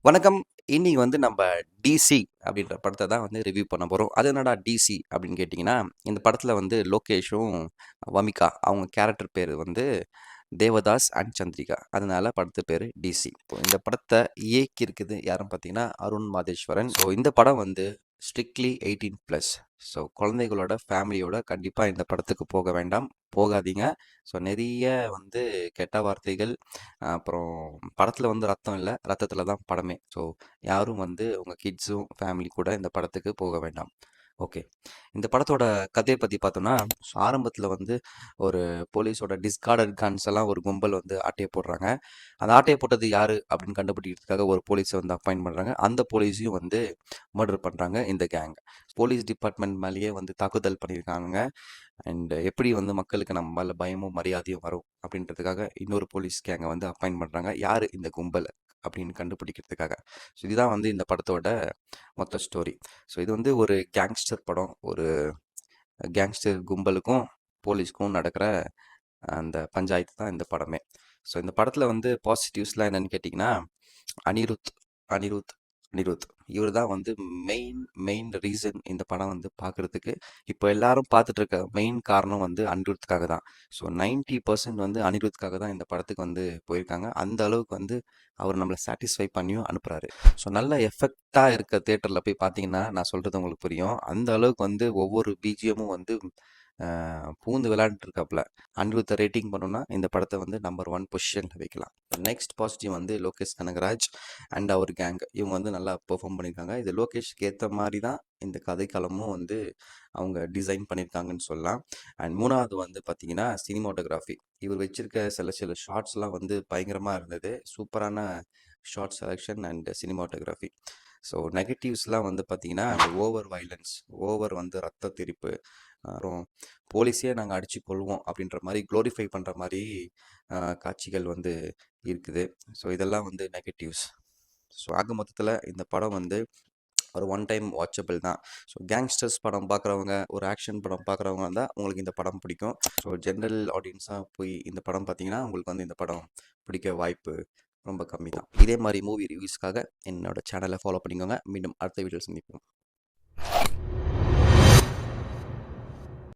வணக்கம். இன்னைக்கு நம்ம டிசி அப்படின்ற படத்த தான் ரிவ்யூ பண்ண போறோம். அது என்னடா டிசி அப்படின்னு கேட்டிங்கன்னா, இந்த படத்துல லோகேஷும், வமிகா அவங்க கேரக்டர் பேரு தேவதாஸ் அண்ட் சந்திரிகா. அதனால படத்து பேரு டிசி. இந்த படத்த இயக்கியிருக்குது யாருன்னு பார்த்தீங்கன்னா, அருண் மாதேஸ்வரன். ஸோ இந்த படம் ஸ்ட்ரிக்ட்லி 18+. ஸோ குழந்தைகளோட, ஃபேமிலியோட கண்டிப்பா இந்த படத்துக்கு போக வேண்டாம். போகாதீங்க. ஸோ நெறைய கெட்ட வார்த்தைகள், அப்புறம் படத்துல ரத்தம் இல்ல. ரத்தத்துல தான் படமே. ஸோ யாரும் உங்க கிட்ஸும், ஃபேமிலி கூட இந்த படத்துக்கு போக வேண்டாம். ஓகே. இந்த படத்தோட கதைய பத்தி பார்த்தோம்னா, ஆரம்பத்துல ஒரு போலீஸோட டிஸ்கார்டட் கன்ஸ் எல்லாம் ஒரு கும்பல் ஆட்டைய போடுறாங்க. அந்த ஆட்டைய போட்டது யாரு அப்படின்னு கண்டுபிடிக்கிறதுக்காக ஒரு போலீஸ அப்பாயிண்ட் பண்றாங்க. அந்த போலீஸையும் மர்டர் பண்றாங்க இந்த கேங். போலீஸ் டிபார்ட்மெண்ட் மேலேயே தாக்குதல் பண்ணியிருக்காங்க. அண்ட் எப்படி மக்களுக்கு நம்ம மேல பயமும், மரியாதையும் வரும் அப்படின்றதுக்காக இன்னொரு போலீஸ் கேங்க அப்பாயிண்ட் பண்றாங்க. யாரு இந்த கும்பல் அப்படின்னு கண்டுபிடிக்கிறதுக்காக. ஸோ இதுதான் இந்த படத்தோட மொத்த ஸ்டோரி. ஸோ இது ஒரு கேங்ஸ்டர் படம். ஒரு கேங்ஸ்டர் கும்பலுக்கும், போலீஸ்க்கும் நடக்கிற அந்த பஞ்சாயத்து தான் இந்த படமே. ஸோ இந்த படத்துல பாசிட்டிவ்ஸ்லாம் என்னன்னு கேட்டிங்கன்னா, அனிருத் அனிருத் அனிருத் இவர் தான் மெயின் மெயின் ரீசன் இந்த படம் பார்க்கறதுக்கு. இப்போ எல்லாரும் பார்த்துட்டு இருக்க மெயின் காரணம் அனிருத்துக்காக தான். ஸோ 90% அனிருத்துக்காக தான் இந்த படத்துக்கு போயிருக்காங்க. அந்த அளவுக்கு அவர் நம்மளை சாட்டிஸ்ஃபை பண்ணியும் அனுப்புறாரு. ஸோ நல்ல எஃபெக்டாக இருக்க தேட்டரில் போய் பார்த்தீங்கன்னா நான் சொல்கிறது உங்களுக்கு புரியும். அந்த அளவுக்கு ஒவ்வொரு பிஜிஎம்மும் பூந்து விளையாண்டுட்டு இருக்காப்புல. அனிருத்தை ரேட்டிங் பண்ணோம்னா இந்த படத்தை நம்பர் 1 பொசிஷனில் வைக்கலாம். Next positive Lokesh Kanagaraj and அவர் கேங். இவங்க நல்லா பெர்ஃபார்ம் பண்ணியிருக்காங்க. இது லோகேஷ்க்கு ஏற்ற மாதிரி தான் இந்த கதைக்களமும் அவங்க டிசைன் பண்ணியிருக்காங்கன்னு சொல்லலாம். அண்ட் மூணாவது பார்த்தீங்கன்னா சினிமாட்டோகிராஃபி. இவர் வச்சிருக்க சில சில ஷார்ட்ஸ்லாம் பயங்கரமாக இருந்தது. சூப்பரான shot selection and cinematography. So நெகட்டிவ்ஸ்லாம் பார்த்தீங்கன்னா ஓவர் வைலன்ஸ், ஓவர் ரத்த தெரிப்பு, அப்புறம் போலீஸே நாங்கள் அடித்து கொள்வோம் அப்படின்ற மாதிரி க்ளோரிஃபை பண்ணுற மாதிரி காட்சிகள் இருக்குது. ஸோ இதெல்லாம் நெகட்டிவ்ஸ். ஸோ ஆக மொத்தத்தில் இந்த படம் ஒரு ஒன் டைம் வாட்சபிள் தான். ஸோ கேங்ஸ்டர்ஸ் படம் பார்க்குறவங்க, ஒரு ஆக்ஷன் படம் பார்க்குறவங்க இருந்தால் உங்களுக்கு இந்த படம் பிடிக்கும். ஸோ ஜென்ரல் ஆடியன்ஸாக போய் இந்த படம் பார்த்தீங்கன்னா உங்களுக்கு இந்த படம் பிடிக்க வாய்ப்பு ரொம்ப கம்மி தான். இதே மாதிரி மூவி ரிவ்யூஸ்க்காக என்னோட சேனலை ஃபாலோ பண்ணிக்கோங்க. மீண்டும் அடுத்த வீடியோவில் சந்திப்போம்.